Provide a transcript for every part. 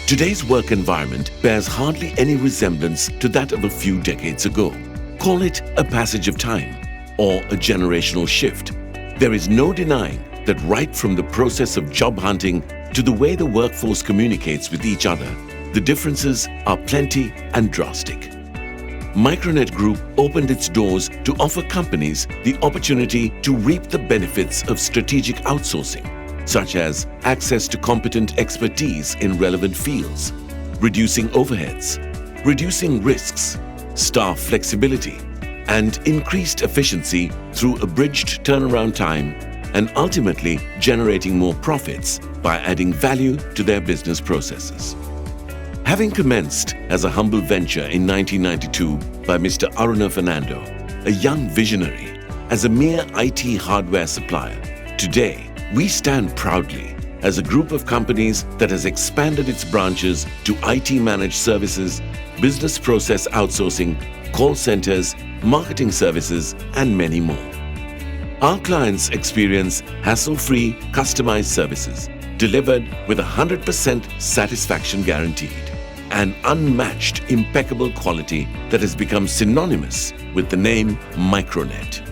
Today's work environment bears hardly any resemblance to that of a few decades ago. Call it a passage of time or a generational shift. There is no denying that right from the process of job hunting to the way the workforce communicates with each other, the differences are plenty and drastic. Micronet Group opened its doors to offer companies the opportunity to reap the benefits of strategic outsourcing, such as access to competent expertise in relevant fields, reducing overheads, reducing risks, staff flexibility, and increased efficiency through abridged turnaround time, and ultimately generating more profits by adding value to their business processes. Having commenced as a humble venture in 1992 by Mr. Aruna Fernando, a young visionary, as a mere IT hardware supplier, today we stand proudly as a group of companies that has expanded its branches to IT managed services, business process outsourcing, call centers, marketing services, and many more. Our clients experience hassle-free, customized services delivered with 100% satisfaction guaranteed, and unmatched impeccable quality that has become synonymous with the name Micronet.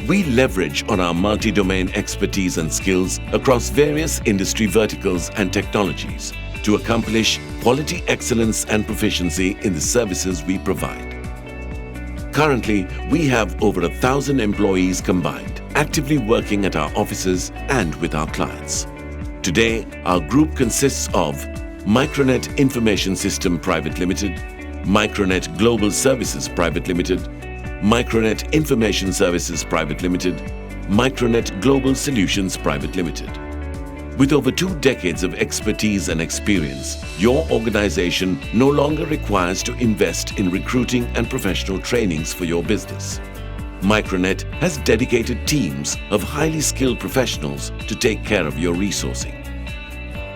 We leverage on our multi-domain expertise and skills across various industry verticals and technologies to accomplish quality excellence and proficiency in the services we provide. Currently, we have over 1,000 employees combined, actively working at our offices and with our clients. Today, our group consists of Micronet Information System Private Limited, Micronet Global Services Private Limited, Micronet Information Services Private Limited, Micronet Global Solutions Private Limited. With over 2 decades of expertise and experience, your organization no longer requires to invest in recruiting and professional trainings for your business. Micronet has dedicated teams of highly skilled professionals to take care of your resourcing.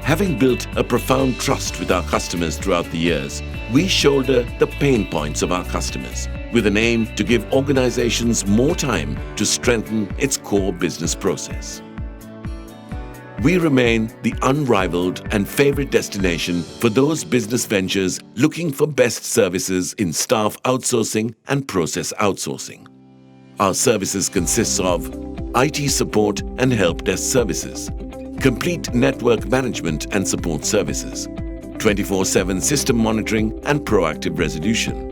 Having built a profound trust with our customers throughout the years, we shoulder the pain points of our customers with an aim to give organizations more time to strengthen its core business process. We remain the unrivaled and favorite destination for those business ventures looking for best services in staff outsourcing and process outsourcing. Our services consist of IT support and help desk services, complete network management and support services, 24/7 system monitoring and proactive resolution,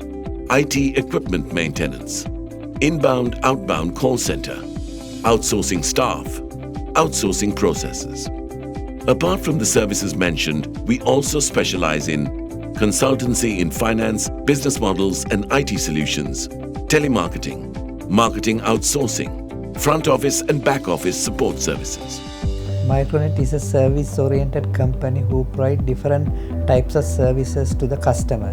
IT equipment maintenance, inbound-outbound call center, outsourcing staff, outsourcing processes. Apart from the services mentioned, we also specialize in consultancy in finance, business models and IT solutions, telemarketing, marketing outsourcing, front office and back office support services. Micronet is a service-oriented company who provide different types of services to the customer.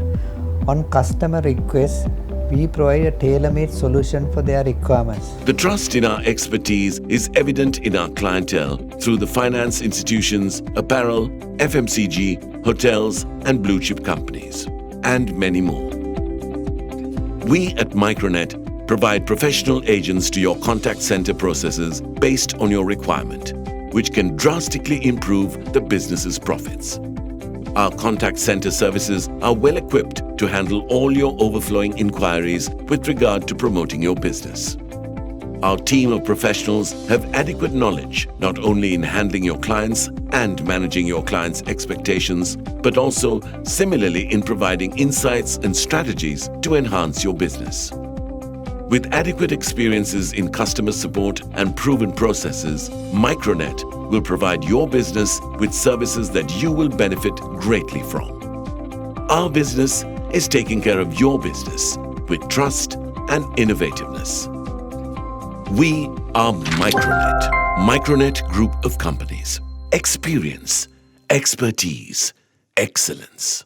On customer request, we provide a tailor-made solution for their requirements. The trust in our expertise is evident in our clientele through the finance institutions, apparel, FMCG, hotels, and blue-chip companies, and many more. We at Micronet provide professional agents to your contact center processes based on your requirement, which can drastically improve the business's profits. Our contact center services are well equipped to handle all your overflowing inquiries with regard to promoting your business. Our team of professionals have adequate knowledge not only in handling your clients and managing your clients' expectations, but also similarly in providing insights and strategies to enhance your business. With adequate experiences in customer support and proven processes, Micronet will provide your business with services that you will benefit greatly from. Our business is taking care of your business with trust and innovativeness. We are Micronet, Micronet Group of Companies. Experience, expertise, excellence.